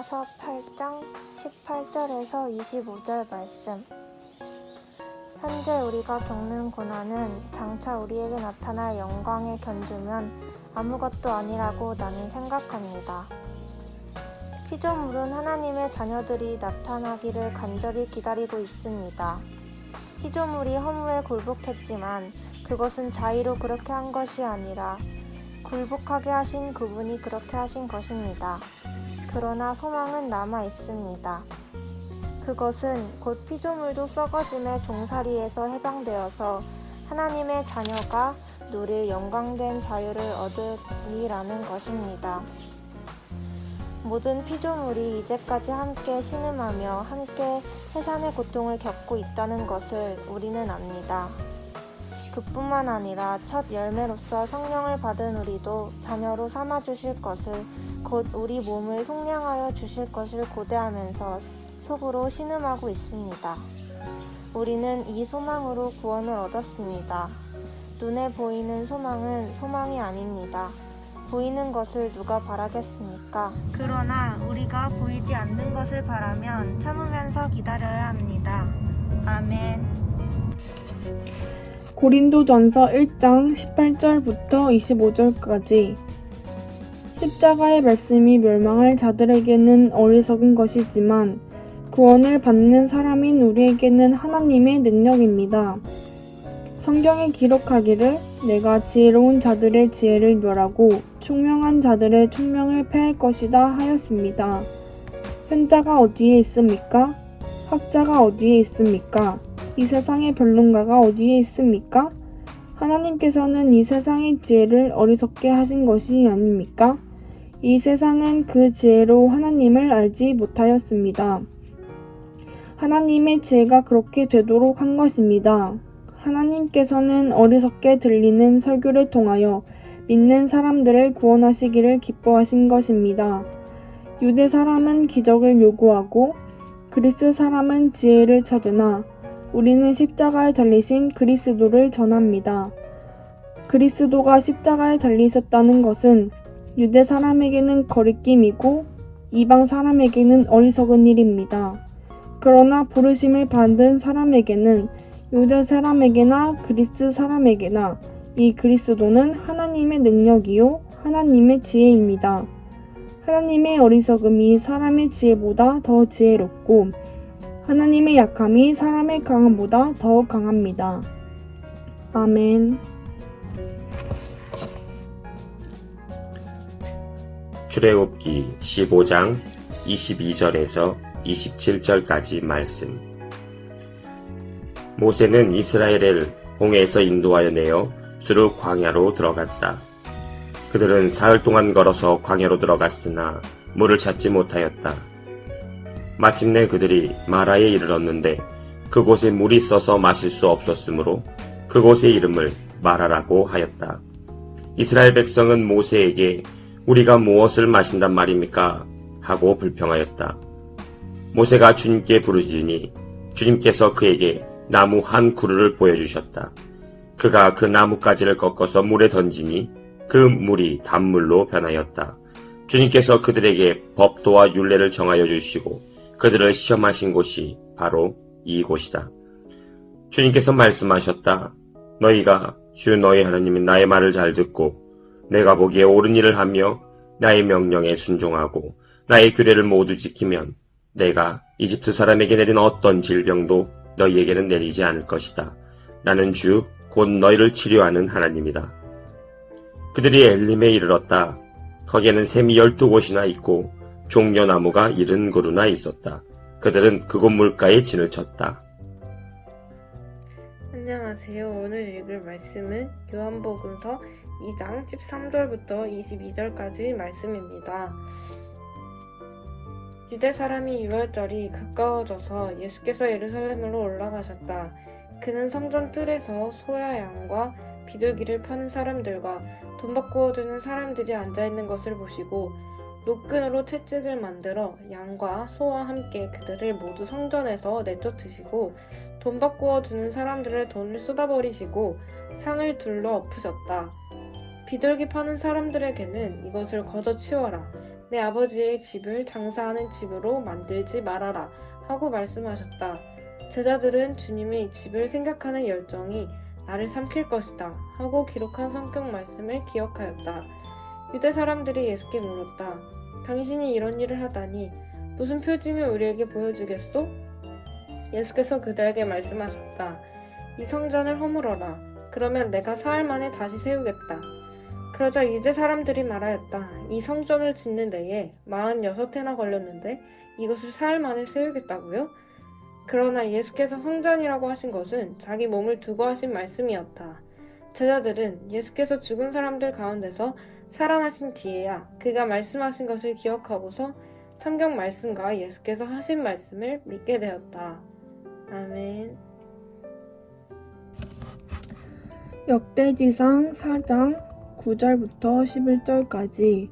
에베소서 8장 18절에서 25절 말씀. 현재 우리가 겪는 고난은 장차 우리에게 나타날 영광에 견주면 아무것도 아니라고 나는 생각합니다. 피조물은 하나님의 자녀들이 나타나기를 간절히 기다리고 있습니다. 피조물이 허무에 굴복했지만 그것은 자의로 그렇게 한 것이 아니라 굴복하게 하신 그분이 그렇게 하신 것입니다. 그러나 소망은 남아 있습니다. 그것은 곧 피조물도 썩어짐의 종살이에서 해방되어서 하나님의 자녀가 누릴 영광된 자유를 얻으리라는 것입니다. 모든 피조물이 이제까지 함께 신음하며 함께 해산의 고통을 겪고 있다는 것을 우리는 압니다. 그뿐만 아니라 첫 열매로서 성령을 받은 우리도 자녀로 삼아주실 것을, 곧 우리 몸을 속량하여 주실 것을 고대하면서 속으로 신음하고 있습니다. 우리는 이 소망으로 구원을 얻었습니다. 눈에 보이는 소망은 소망이 아닙니다. 보이는 것을 누가 바라겠습니까? 그러나 우리가 보이지 않는 것을 바라면 참으면서 기다려야 합니다. 아멘. 고린도전서 1장 18절부터 25절까지. 십자가의 말씀이 멸망할 자들에게는 어리석은 것이지만 구원을 받는 사람인 우리에게는 하나님의 능력입니다. 성경에 기록하기를 내가 지혜로운 자들의 지혜를 멸하고 총명한 자들의 총명을 패할 것이다 하였습니다. 현자가 어디에 있습니까? 학자가 어디에 있습니까? 이 세상의 변론가가 어디에 있습니까? 하나님께서는 이 세상의 지혜를 어리석게 하신 것이 아닙니까? 이 세상은 그 지혜로 하나님을 알지 못하였습니다. 하나님의 지혜가 그렇게 되도록 한 것입니다. 하나님께서는 어리석게 들리는 설교를 통하여 믿는 사람들을 구원하시기를 기뻐하신 것입니다. 유대 사람은 기적을 요구하고 그리스 사람은 지혜를 찾으나 우리는 십자가에 달리신 그리스도를 전합니다. 그리스도가 십자가에 달리셨다는 것은 유대 사람에게는 거리낌이고 이방 사람에게는 어리석은 일입니다. 그러나 부르심을 받은 사람에게는 유대 사람에게나 그리스 사람에게나 이 그리스도는 하나님의 능력이요 하나님의 지혜입니다. 하나님의 어리석음이 사람의 지혜보다 더 지혜롭고 하나님의 약함이 사람의 강함보다 더 강합니다. 아멘. 출애굽기 15장 22절에서 27절까지 말씀. 모세는 이스라엘을 홍해에서 인도하여 내어 수르 광야로 들어갔다. 그들은 사흘 동안 걸어서 광야로 들어갔으나 물을 찾지 못하였다. 마침내 그들이 마라에 이르렀는데 그곳에 물이 있어서 마실 수 없었으므로 그곳의 이름을 마라라고 하였다. 이스라엘 백성은 모세에게 우리가 무엇을 마신단 말입니까? 하고 불평하였다. 모세가 주님께 부르짖으니 주님께서 그에게 나무 한 그루를 보여주셨다. 그가 그 나뭇가지를 꺾어서 물에 던지니 그 물이 단물로 변하였다. 주님께서 그들에게 법도와 율례를 정하여 주시고 그들을 시험하신 곳이 바로 이곳이다. 주님께서 말씀하셨다. 너희가 주 너희 하나님인 나의 말을 잘 듣고 내가 보기에 옳은 일을 하며 나의 명령에 순종하고 나의 규례를 모두 지키면 내가 이집트 사람에게 내린 어떤 질병도 너희에게는 내리지 않을 것이다. 나는 주 곧 너희를 치료하는 하나님이다. 그들이 엘림에 이르렀다. 거기에는 샘이 12곳이나 있고 종려나무가 70그루나 있었다. 그들은 그곳 물가에 진을 쳤다. 안녕하세요. 오늘 읽을 말씀은 요한복음서 2장 13절부터 22절까지 말씀입니다. 유대 사람이 유월절이 가까워져서 예수께서 예루살렘으로 올라가셨다. 그는 성전 뜰에서 소야 양과 비둘기를 파는 사람들과 돈 바꾸어 주는 사람들이 앉아있는 것을 보시고 노끈으로 채찍을 만들어 양과 소와 함께 그들을 모두 성전에서 내쫓으시고 돈 바꾸어 주는 사람들의 돈을 쏟아버리시고 상을 둘러 엎으셨다. 비둘기 파는 사람들에게는 이것을 거저 치워라. 내 아버지의 집을 장사하는 집으로 만들지 말아라 하고 말씀하셨다. 제자들은 주님의 이 집을 생각하는 열정이 나를 삼킬 것이다 하고 기록한 성경 말씀을 기억하였다. 유대 사람들이 예수께 물었다. 당신이 이런 일을 하다니 무슨 표징을 우리에게 보여주겠소? 예수께서 그들에게 말씀하셨다. 이 성전을 허물어라. 그러면 내가 사흘 만에 다시 세우겠다. 그러자 유대 사람들이 말하였다. 이 성전을 짓는 데에 46해나 걸렸는데 이것을 사흘 만에 세우겠다고요? 그러나 예수께서 성전이라고 하신 것은 자기 몸을 두고 하신 말씀이었다. 제자들은 예수께서 죽은 사람들 가운데서 살아나신 뒤에야 그가 말씀하신 것을 기억하고서 성경 말씀과 예수께서 하신 말씀을 믿게 되었다. 아멘. 역대지상 4장 9절부터 11절까지.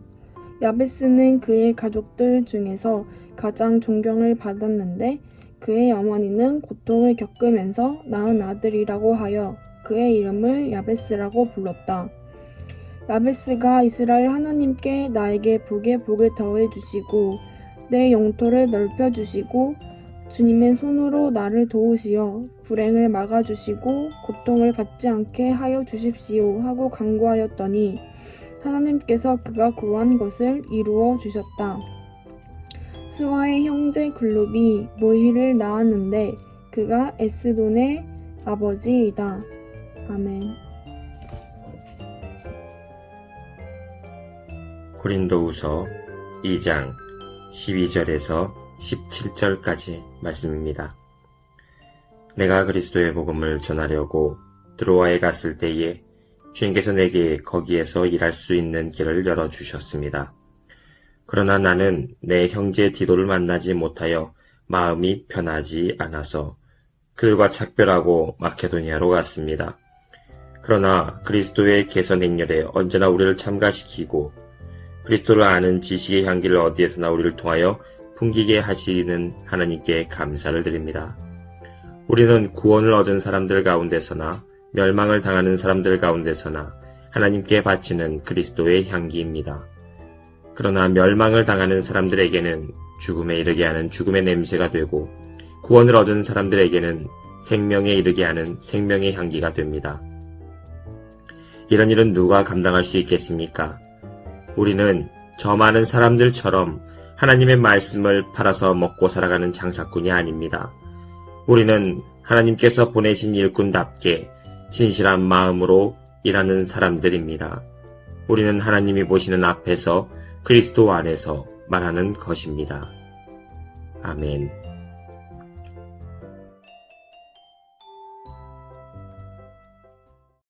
야베스는 그의 가족들 중에서 가장 존경을 받았는데 그의 어머니는 고통을 겪으면서 낳은 아들이라고 하여 그의 이름을 야베스라고 불렀다. 야베스가 이스라엘 하나님께 나에게 복에 복을 더해 주시고 내 영토를 넓혀 주시고 주님의 손으로 나를 도우시어 불행을 막아 주시고 고통을 받지 않게 하여 주십시오 하고 간구하였더니 하나님께서 그가 구한 것을 이루어 주셨다. 스와의 형제 글룹이 모히를 낳았는데 그가 에스돈의 아버지이다. 아멘. 고린도후서 2장 12절에서 17절까지 말씀입니다. 내가 그리스도의 복음을 전하려고 드로아에 갔을 때에 주님께서 내게 거기에서 일할 수 있는 길을 열어주셨습니다. 그러나 나는 내 형제 디도를 만나지 못하여 마음이 편하지 않아서 그들과 작별하고 마케도니아로 갔습니다. 그러나 그리스도의 개선 행렬에 언제나 우리를 참가시키고 그리스도를 아는 지식의 향기를 어디에서나 우리를 통하여 풍기게 하시는 하나님께 감사를 드립니다. 우리는 구원을 얻은 사람들 가운데서나 멸망을 당하는 사람들 가운데서나 하나님께 바치는 그리스도의 향기입니다. 그러나 멸망을 당하는 사람들에게는 죽음에 이르게 하는 죽음의 냄새가 되고 구원을 얻은 사람들에게는 생명에 이르게 하는 생명의 향기가 됩니다. 이런 일은 누가 감당할 수 있겠습니까? 우리는 저 많은 사람들처럼 하나님의 말씀을 팔아서 먹고 살아가는 장사꾼이 아닙니다. 우리는 하나님께서 보내신 일꾼답게 진실한 마음으로 일하는 사람들입니다. 우리는 하나님이 보시는 앞에서 그리스도 안에서 말하는 것입니다. 아멘.